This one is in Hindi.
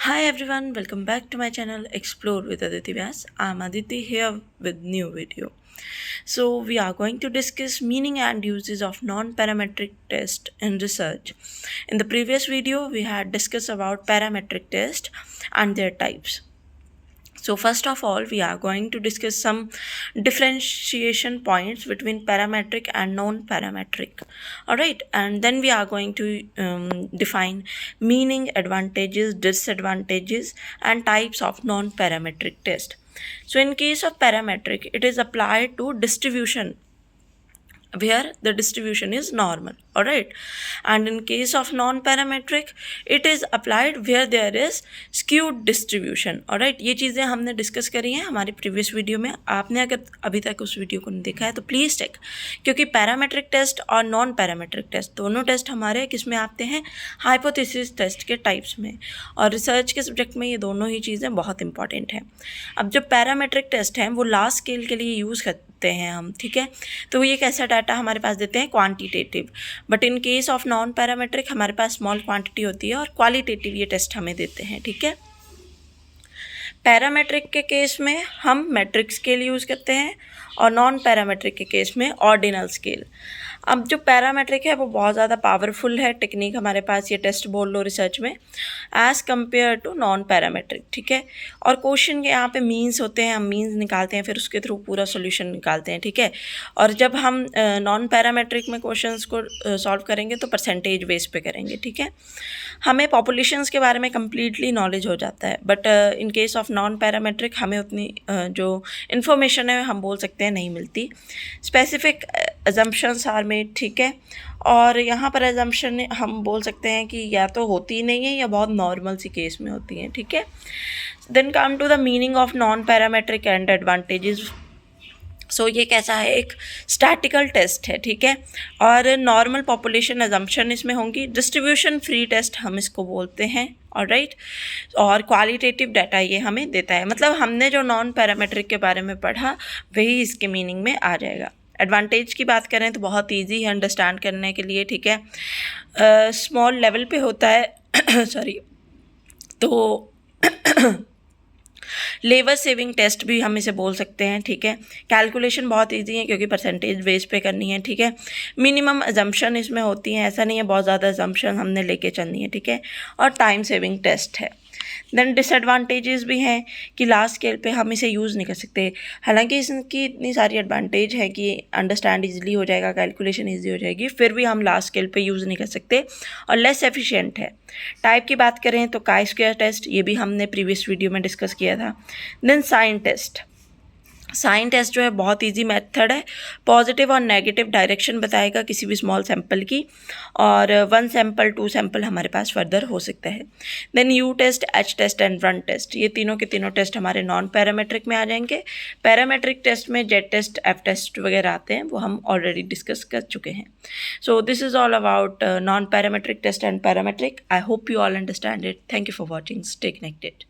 Hi everyone, welcome back to my channel Explore with Aditi Vyas. I'm Aditi here with new video. So we are going to discuss meaning and uses of non-parametric test in research. In the previous video, we had discussed about parametric test and their types. So first of all, we are going to discuss some differentiation points between parametric and non-parametric. All right, and then we are going to define meaning, advantages, disadvantages, and types of non-parametric test. So in case of parametric, it is applied to distribution where the distribution is normal, all right, and in case of non-parametric it is applied where there is skewed distribution, all right। ये चीज़ें हमने डिस्कस करी हैं हमारे प्रीवियस वीडियो में। आपने अगर अभी तक उस वीडियो को नहीं देखा है तो प्लीज़ चेक, क्योंकि पैरामेट्रिक टेस्ट और नॉन पैरामेट्रिक टेस्ट दोनों टेस्ट हमारे किस में आते हैं, हाइपोथेसिस टेस्ट के टाइप्स में, और रिसर्च के सब्जेक्ट में ये दोनों ही चीज़ें बहुत इंपॉर्टेंट हैं। अब जो पैरामेट्रिक टेस्ट हैं वो लार्ज स्केल के लिए यूज़ करते हैं हम, ठीक है, तो ये कैसा डाटा हमारे पास देते हैं, quantitative. But in case of non parametric हमारे पास स्मॉल क्वांटिटी होती है और क्वालिटेटिव ये टेस्ट हमें देते हैं, ठीक है। पैरामेट्रिक के केस में हम मैट्रिक स्केल यूज़ करते हैं और नॉन पैरामेट्रिक के केस में ऑर्डिनल स्केल। अब जो पैरामेट्रिक है वो बहुत ज़्यादा पावरफुल है टेक्निक हमारे पास, ये टेस्ट बोल लो रिसर्च में, as compare to non parametric, ठीक है। और क्वेश्चन के यहाँ पे मीन्स होते हैं, हम मीन्स निकालते हैं फिर उसके थ्रू पूरा सोल्यूशन निकालते हैं, ठीक है। और जब हम नॉन पैरामेट्रिक में क्वेश्चंस को सॉल्व करेंगे तो परसेंटेज बेस पे करेंगे, ठीक है। हमें पॉपुलेशंस के बारे में कम्प्लीटली नॉलेज हो जाता है, but in case of non parametric हमें उतनी जो इन्फॉर्मेशन है हम बोल सकते हैं नहीं मिलती। स्पेसिफिक अजम्पशंस आर मेड, ठीक है, और यहाँ पर अजम्पशन हम बोल सकते हैं कि या तो होती ही नहीं है या बहुत नॉर्मल सी केस में होती हैं, ठीक है। Then come to the meaning of non parametric and advantages. So ये कैसा है, एक स्टैटिकल टेस्ट है, ठीक है, और नॉर्मल पॉपुलेशन अजम्पशन इसमें होंगी। डिस्ट्रीब्यूशन फ्री टेस्ट हम इसको बोलते हैं, और राइट, और क्वालिटेटिव डाटा ये हमें देता है। मतलब हमने जो नॉन पैरामेट्रिक के बारे में पढ़ा वही इसके मीनिंग में आ जाएगा। एडवांटेज की बात करें तो बहुत ईजी है अंडरस्टैंड करने के लिए, ठीक है। स्मॉल लेवल पे होता है सॉरी, तो लेबर सेविंग टेस्ट भी हम इसे बोल सकते हैं, ठीक है। कैलकुलेशन बहुत इजी है क्योंकि परसेंटेज बेस पे करनी है, ठीक है। मिनिमम अजम्पशन इसमें होती हैं, ऐसा नहीं है बहुत ज़्यादा अजम्पशन हमने लेके चलनी है, ठीक है। और टाइम सेविंग टेस्ट है। देन डिसएडवांटेजेस भी हैं कि लार्ज स्केल पे हम इसे यूज़ नहीं कर सकते। हालांकि इसकी इतनी सारी एडवांटेज है कि अंडरस्टैंड इजीली हो जाएगा, कैलकुलेशन इजी हो जाएगी, फिर भी हम लार्ज स्केल पे यूज़ नहीं कर सकते और लेस एफिशिएंट है। टाइप की बात करें तो काई स्क्वायर टेस्ट, ये भी हमने प्रीवियस वीडियो में डिस्कस किया था। Then sign test. Sign test जो है बहुत इजी मेथड है, पॉजिटिव और नेगेटिव डायरेक्शन बताएगा किसी भी स्मॉल सैंपल की, और 1 सैंपल 2 सैंपल हमारे पास फर्दर हो सकता है। Then U test, H test and run test, ये तीनों के तीनों टेस्ट हमारे नॉन पैरामेट्रिक में आ जाएंगे। पैरामेट्रिक टेस्ट में जेड टेस्ट, एफ टेस्ट वगैरह आते हैं, वो हम ऑलरेडी डिस्कस कर चुके हैं। So this is all about non parametric test and parametric. I hope you all understand it. Thank you for watching, stay connected.